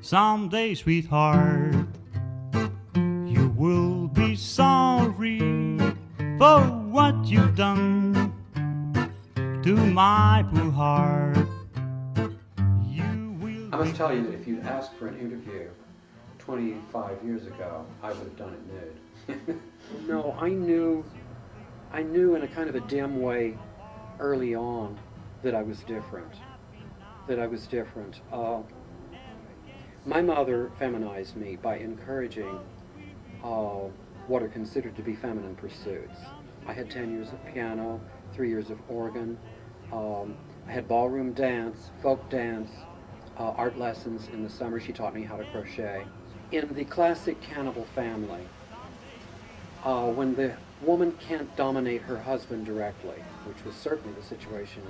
Someday, sweetheart, you will be sorry for what you've done to my poor heart. I must tell you that if you'd asked for an interview 25 years ago, I would have done it nude. No, I knew in a kind of a dim way early on that I was different. My mother feminized me by encouraging what are considered to be feminine pursuits. I had 10 years of piano, 3 years of organ. I had ballroom dance, folk dance, art lessons in the summer. She taught me how to crochet. In the classic cannibal family, when the woman can't dominate her husband directly, which was certainly the situation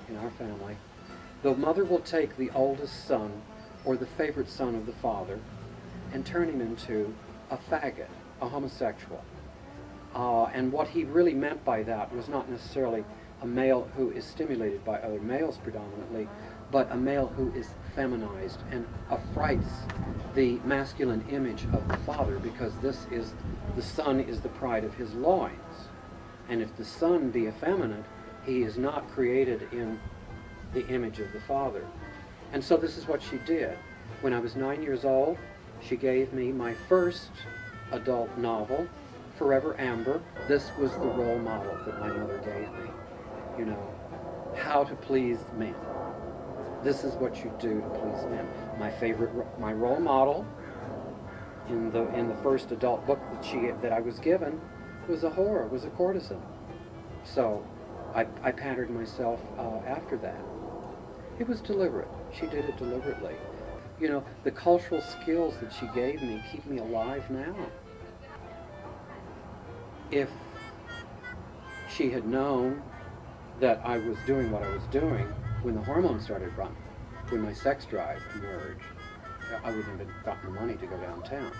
in our family, the mother will take the oldest son or the favorite son of the father and turn him into a faggot, a homosexual. And what he really meant by that was not necessarily a male who is stimulated by other males predominantly, but a male who is feminized and affrights the masculine image of the father, because the son is the pride of his loins. And if the son be effeminate, he is not created in the image of the father. And so this is what she did. When I was 9 years old, she gave me my first adult novel, Forever Amber. This was the role model that my mother gave me. You know, how to please men. This is what you do to please men. My role model in the first adult book that I was given was a whore, was a courtesan. So I patterned myself after that. It was deliberate. She did it deliberately. You know, the cultural skills that she gave me keep me alive now. If she had known that I was doing what I was doing when the hormones started running, when my sex drive emerged, I wouldn't have gotten the money to go downtown.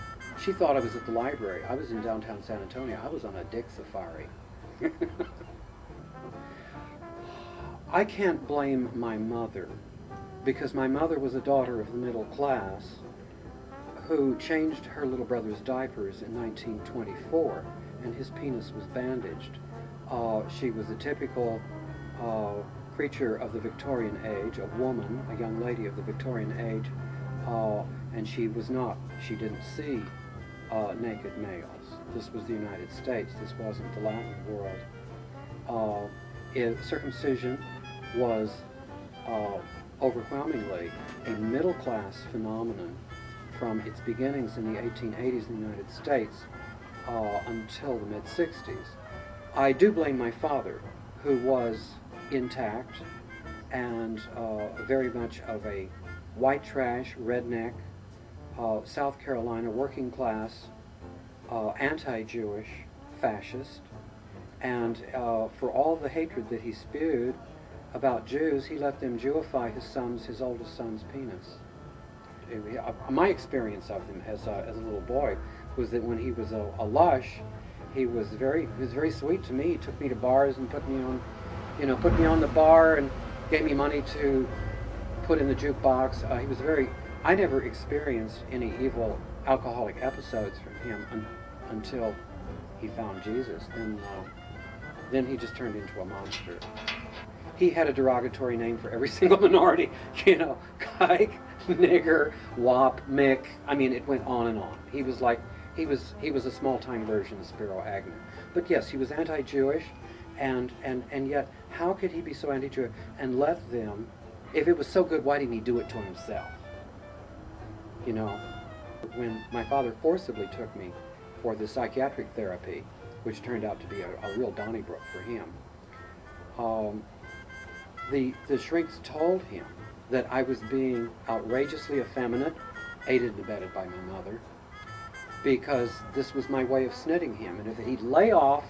She thought I was at the library. I was in downtown San Antonio. I was on a dick safari. I can't blame my mother, because my mother was a daughter of the middle class who changed her little brother's diapers in 1924, and his penis was bandaged. She was a typical creature of the Victorian age, a woman, a young lady of the Victorian age, and she didn't see naked males. This was the United States. This wasn't the Latin world. Circumcision was overwhelmingly a middle-class phenomenon from its beginnings in the 1880s in the United States until the mid-60s. I do blame my father, who was intact and very much of a white trash, redneck, South Carolina working class, anti-Jewish fascist, and for all the hatred that he spewed about Jews, he let them Jewify his oldest son's penis. My experience of him as a little boy was that when he was a lush, he was very sweet to me. He took me to bars and put me on the bar and gave me money to put in the jukebox. I never experienced any evil alcoholic episodes from him until he found Jesus. Then he just turned into a monster. He had a derogatory name for every single minority, you know, kike, nigger, wop, mick. I mean, it went on and on. He was a small-time version of Spiro Agnew. But yes, he was anti-Jewish, and yet, how could he be so anti-Jewish and let them, if it was so good, why didn't he do it to himself? You know, when my father forcibly took me for the psychiatric therapy, which turned out to be a real Donnybrook for him, the shrinks told him that I was being outrageously effeminate, aided and abetted by my mother, because this was my way of snitting him, and if he'd lay off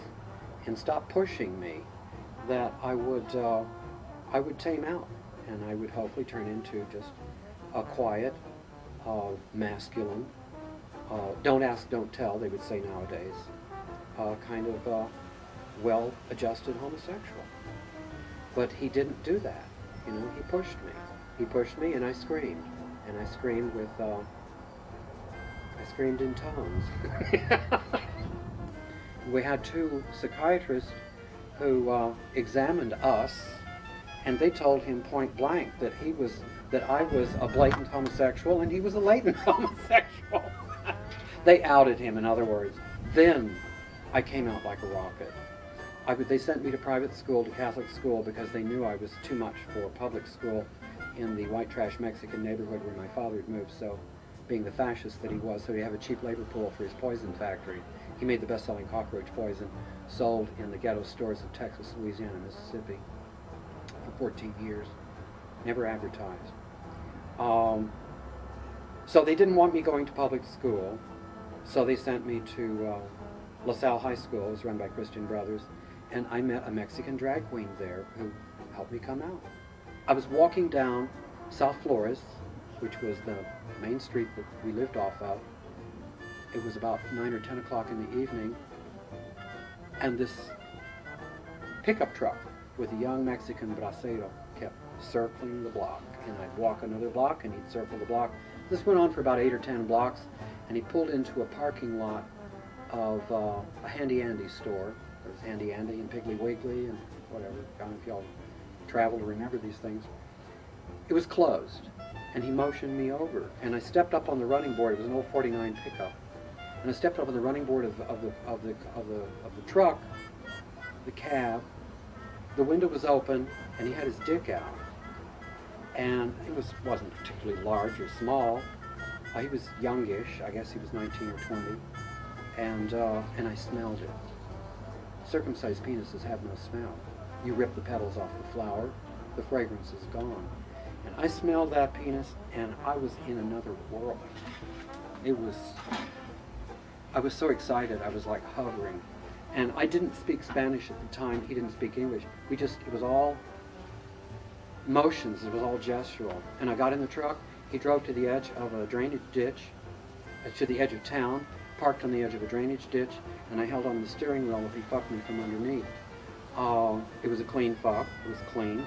and stop pushing me, that I would tame out, and I would hopefully turn into just a quiet, masculine, don't ask, don't tell, they would say nowadays, kind of well-adjusted homosexual. But he didn't do that. You know, he pushed me. He pushed me, and I screamed. And I screamed with I screamed in tones. We had two psychiatrists who examined us, and they told him point blank that I was a blatant homosexual and he was a latent homosexual. They outed him, in other words. Then I came out like a rocket. They sent me to private school, to Catholic school, because they knew I was too much for public school in the white trash Mexican neighborhood where my father had moved. So, being the fascist that he was, so he'd have a cheap labor pool for his poison factory. He made the best-selling cockroach poison, sold in the ghetto stores of Texas, Louisiana, Mississippi for 14 years. Never advertised. So they didn't want me going to public school, so they sent me to LaSalle High School. It was run by Christian Brothers, and I met a Mexican drag queen there who helped me come out. I was walking down South Flores, which was the main street that we lived off of. It was about 9 or 10 o'clock in the evening, and this pickup truck with a young Mexican bracero kept circling the block, and I'd walk another block and he'd circle the block. This went on for about 8 or 10 blocks, and he pulled into a parking lot of a Handy Andy store. There was Handy Andy and Piggly Wiggly and whatever. I don't know if y'all travel to remember these things. It was closed, and he motioned me over, and I stepped up on the running board. It was an old 49 pickup, and I stepped up on the running board of the truck, the cab. The window was open, and he had his dick out, and it wasn't particularly large or small. He was youngish. I guess he was 19 or 20, and I smelled it. Circumcised penises have no smell. You rip the petals off the flower, the fragrance is gone. And I smelled that penis, and I was in another world. I was so excited, I was like hovering. And I didn't speak Spanish at the time, he didn't speak English. It was all motions, it was all gestural. And I got in the truck, he drove to the edge of a drainage ditch, to the edge of town, parked on the edge of a drainage ditch, and I held on the steering wheel while he fucked me from underneath. It was a clean fuck, it was clean.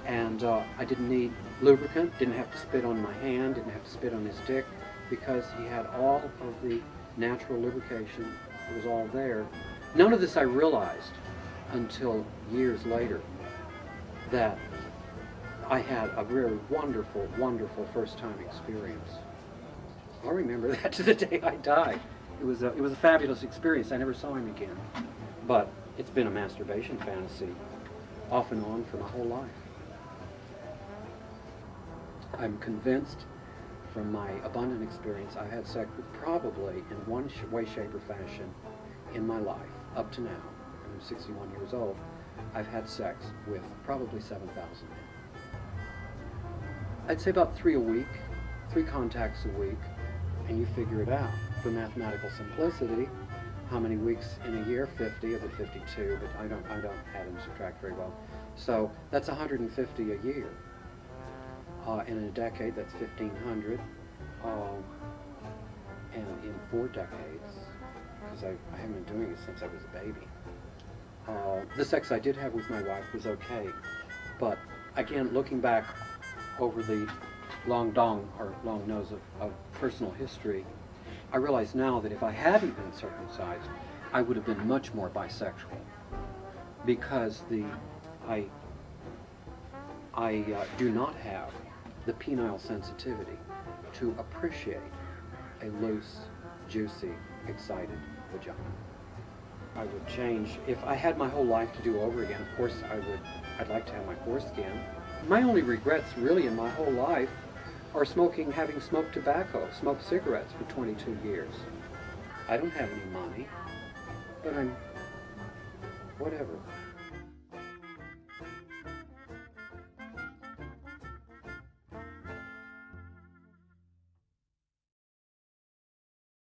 And I didn't need lubricant, didn't have to spit on my hand, didn't have to spit on his dick, because he had all of the natural lubrication. It was all there. None of this I realized until years later, that I had a very wonderful, wonderful first-time experience. I'll remember that to the day I died. It was a fabulous experience. I never saw him again. But it's been a masturbation fantasy off and on for my whole life. I'm convinced from my abundant experience I've had sex with probably in one way, shape, or fashion in my life up to now, and I'm 61 years old. I've had sex with probably 7,000 men. I'd say about 3 a week, 3 contacts a week, and you figure it out. For mathematical simplicity, how many weeks in a year? 50 of the 52, but I don't add and subtract very well. So that's 150 a year. And in a decade, that's 1,500. And in 4 decades, because I haven't been doing it since I was a baby. The sex I did have with my wife was okay, but again, looking back over the long dong, or long nose of personal history, I realize now that if I hadn't been circumcised, I would have been much more bisexual, because I do not have the penile sensitivity to appreciate a loose, juicy, excited vagina. I would change, if I had my whole life to do over again, of course I'd like to have my foreskin. My only regrets really in my whole life are having smoked tobacco, smoked cigarettes for 22 years. I don't have any money, but whatever.